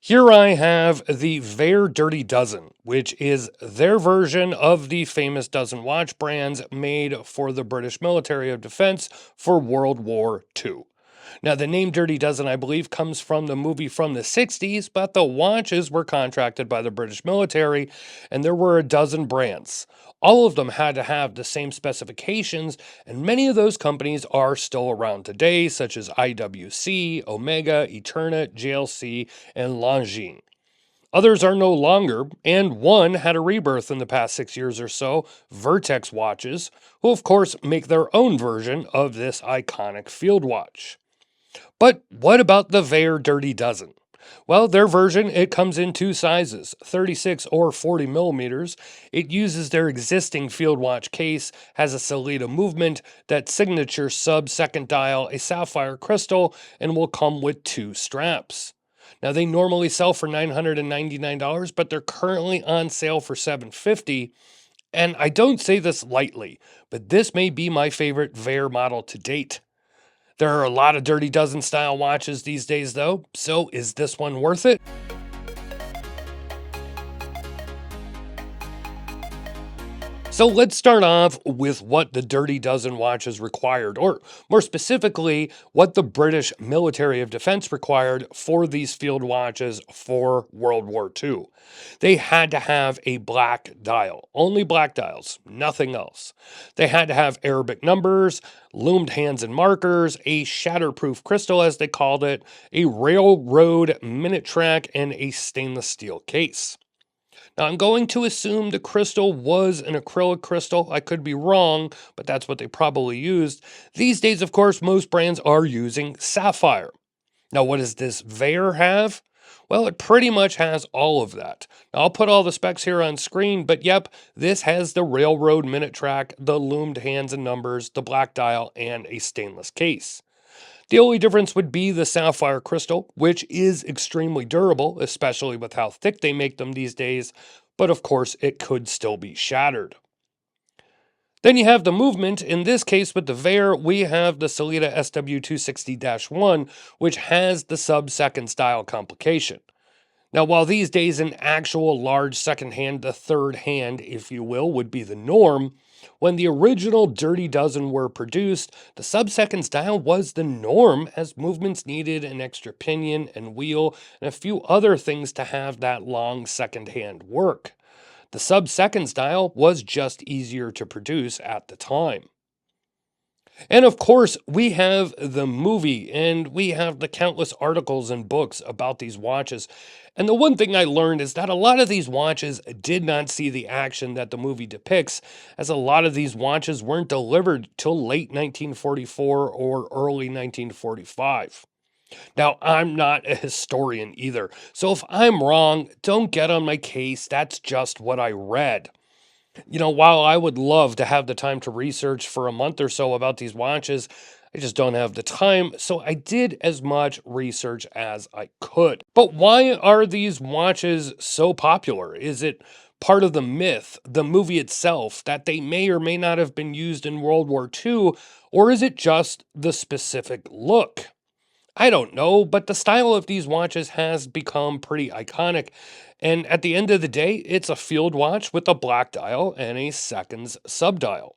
Here I have the Vaer Dirty Dozen, which is their version of the famous dozen watch brands made for the British military of defense for World War II. Now, the name Dirty Dozen, I believe, comes from the movie from the 60s, but the watches were contracted by the British military, and there were a dozen brands. All of them had to have the same specifications, and many of those companies are still around today, such as IWC, Omega, Eterna, JLC, and Longines. Others are no longer, and one had a rebirth in the past 6 years or so, Vertex watches, who of course make their own version of this iconic field watch. But what about the Vaer Dirty Dozen? Well, their version, it comes in two sizes, 36 or 40 millimeters. It uses their existing field watch case, has a Salida movement, that signature sub-second dial, a sapphire crystal, and will come with two straps. Now, they normally sell for $999, but they're currently on sale for $750. And I don't say this lightly, but this may be my favorite Vaer model to date. There are a lot of Dirty Dozen style watches these days, though, so is this one worth it? So let's start off with what the Dirty Dozen watches required, or more specifically, what the British military of defense required for these field watches for World War II. They had to have a black dial, only black dials, nothing else. They had to have Arabic numbers, loomed hands and markers, a shatterproof crystal as they called it, a railroad minute track, and a stainless steel case. Now, I'm going to assume the crystal was an acrylic crystal. I could be wrong, but that's what they probably used. These days, of course, most brands are using sapphire. Now, what does this Vaer have? Well, it pretty much has all of that. Now, I'll put all the specs here on screen, but yep, this has the railroad minute track, the loomed hands and numbers, the black dial, and a stainless case. The only difference would be the sapphire crystal, which is extremely durable, especially with how thick they make them these days, but of course it could still be shattered. Then you have the movement. In this case with the Vaer, we have the Salida SW260-1, which has the sub-second style complication. Now, while these days an actual large second hand, the third hand, if you will, would be the norm, when the original Dirty Dozen were produced, the sub-second style was the norm, as movements needed an extra pinion and wheel and a few other things to have that long second hand work. The sub-second style was just easier to produce at the time. And of course, we have the movie and we have the countless articles and books about these watches. And the one thing I learned is that a lot of these watches did not see the action that the movie depicts, as a lot of these watches weren't delivered till late 1944 or early 1945. Now, I'm not a historian either, so if I'm wrong, don't get on my case. That's just what I read. While I would love to have the time to research for a month or so about these watches, I just don't have the time, so I did as much research as I could. But why are these watches so popular? Is it part of the myth, the movie itself, that they may or may not have been used in World War II, or is it just the specific look? I don't know, but the style of these watches has become pretty iconic. And at the end of the day, it's a field watch with a black dial and a seconds subdial.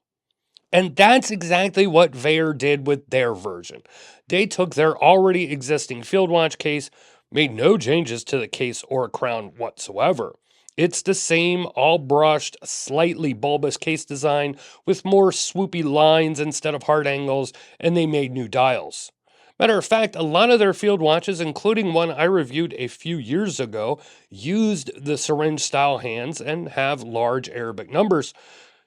And that's exactly what Vaer did with their version. They took their already existing field watch case, made no changes to the case or crown whatsoever. It's the same all brushed, slightly bulbous case design with more swoopy lines instead of hard angles, and they made new dials. Matter of fact, a lot of their field watches, including one I reviewed a few years ago, used the syringe style hands and have large Arabic numbers.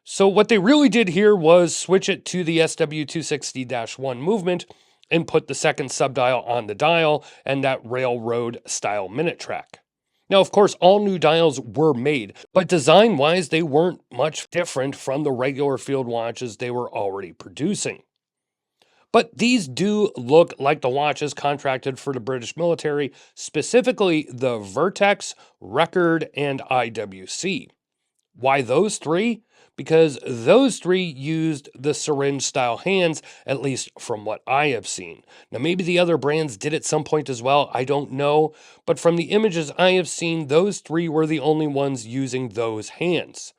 So what they really did here was switch it to the SW260-1 movement and put the second subdial on the dial and that railroad style minute track. Now, of course, all new dials were made, but design-wise, they weren't much different from the regular field watches they were already producing. But these do look like the watches contracted for the British military, specifically the Vertex, Record, and IWC. Why those three? Because those three used the syringe style hands, at least from what I have seen. Now, maybe the other brands did at some point as well, I don't know. But from the images I have seen, those three were the only ones using those hands.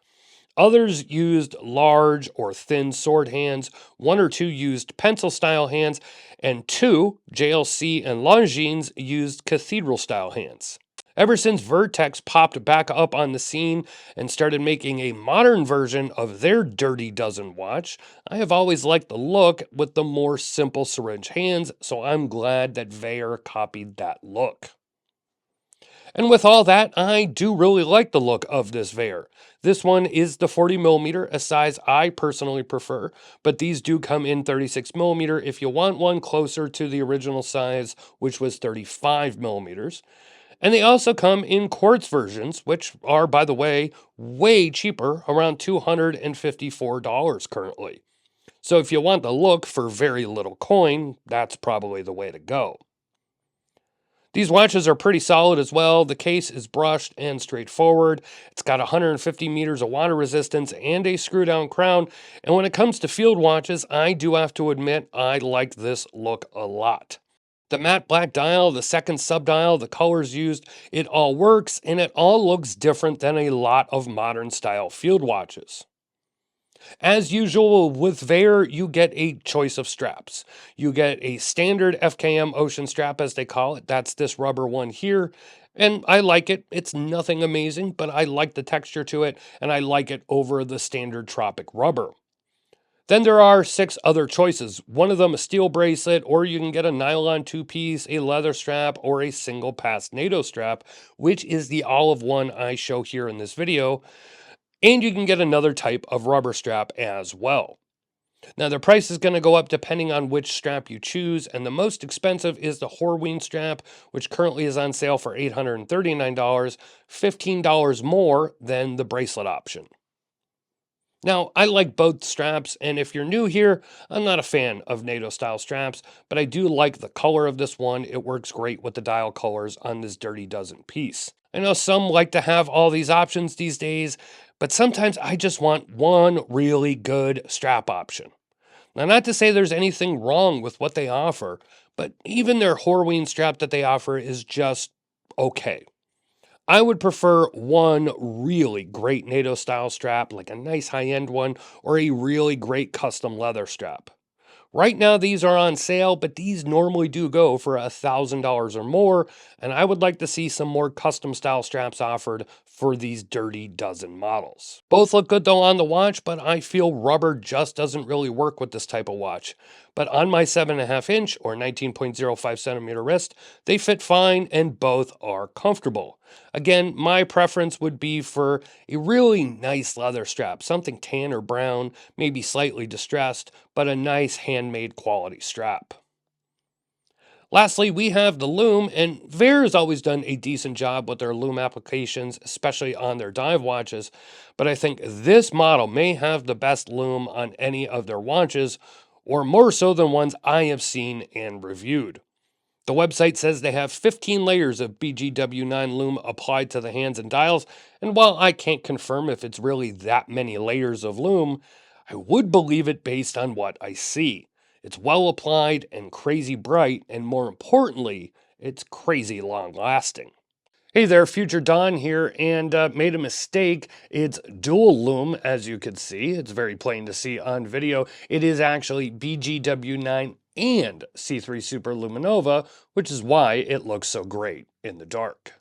Others used large or thin sword hands, one or two used pencil style hands, and two, JLC and Longines, used cathedral style hands. Ever since Vertex popped back up on the scene and started making a modern version of their Dirty Dozen watch, I have always liked the look with the more simple syringe hands, so I'm glad that Vaer copied that look. And with all that, I do really like the look of this Vaer. This one is the 40mm, a size I personally prefer, but these do come in 36mm if you want one closer to the original size, which was 35mm. And they also come in quartz versions, which are, by the way, way cheaper, around $254 currently. So if you want the look for very little coin, that's probably the way to go. These watches are pretty solid as well. The case is brushed and straightforward. It's got 150 meters of water resistance and a screw down crown. And when it comes to field watches, I do have to admit I like this look a lot. The matte black dial, the second subdial, the colors used, it all works and it all looks different than a lot of modern style field watches. As usual with Vaer, you get a choice of straps. You get a standard FKM Ocean strap, as they call it. That's this rubber one here. And I like it. It's nothing amazing, but I like the texture to it, and I like it over the standard Tropic rubber. Then there are 6 other choices. One of them a steel bracelet, or you can get a nylon 2-piece, a leather strap, or a single pass NATO strap, which is the olive one I show here in this video. And you can get another type of rubber strap as well. Now, the price is going to go up depending on which strap you choose, and the most expensive is the Horween strap, which currently is on sale for $839, $15 more than the bracelet option. Now, I like both straps, and if you're new here, I'm not a fan of NATO-style straps, but I do like the color of this one. It works great with the dial colors on this Dirty Dozen piece. I know some like to have all these options these days, but sometimes I just want one really good strap option. Now, not to say there's anything wrong with what they offer, but even their Horween strap that they offer is just okay. I would prefer one really great NATO style strap, like a nice high-end one, or a really great custom leather strap. Right now, these are on sale, but these normally do go for $1,000 or more, and I would like to see some more custom style straps offered for these Dirty Dozen models. Both look good though on the watch, but I feel rubber just doesn't really work with this type of watch. But on my 7.5 inch or 19.05 centimeter wrist, they fit fine and both are comfortable. Again, my preference would be for a really nice leather strap, something tan or brown, maybe slightly distressed, but a nice handmade quality strap. Lastly, we have the Lume, and Vaer has always done a decent job with their Lume applications, especially on their dive watches, but I think this model may have the best Lume on any of their watches, or more so than ones I have seen and reviewed. The website says they have 15 layers of BGW9 Lume applied to the hands and dials, and while I can't confirm if it's really that many layers of Lume, I would believe it based on what I see. It's well applied and crazy bright, and more importantly, it's crazy long lasting. Hey there, Future Don here, and made a mistake. It's dual Lume, as you can see. It's very plain to see on video. It is actually BGW9 and C3 Super Luminova, which is why it looks so great in the dark.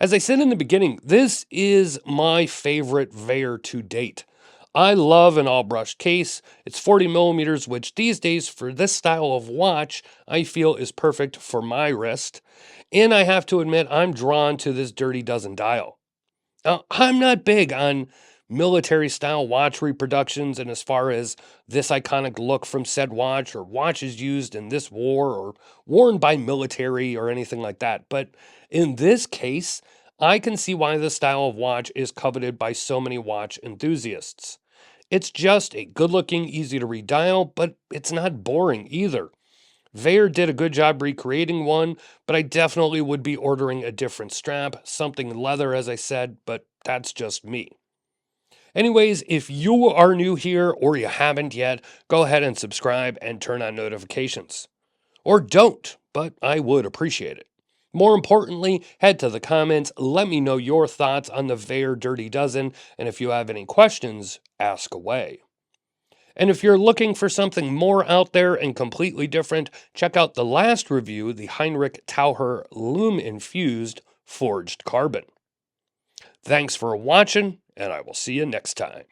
As I said in the beginning, this is my favorite Vaer to date. I love an all-brushed case. It's 40mm, which these days for this style of watch, I feel is perfect for my wrist. And I have to admit, I'm drawn to this Dirty Dozen dial. Now, I'm not big on military-style watch reproductions, and as far as this iconic look from said watch, or watches used in this war, or worn by military, or anything like that. But in this case, I can see why this style of watch is coveted by so many watch enthusiasts. It's just a good-looking, easy-to-read dial, but it's not boring either. Vaer did a good job recreating one, but I definitely would be ordering a different strap, something leather as I said, but that's just me. Anyways, if you are new here or you haven't yet, go ahead and subscribe and turn on notifications. Or don't, but I would appreciate it. More importantly, head to the comments, let me know your thoughts on the Vaer Dirty Dozen, and if you have any questions, ask away. And if you're looking for something more out there and completely different, check out the last review, the Heinrich Taucher Lume infused forged carbon. Thanks for watching, and I will see you next time.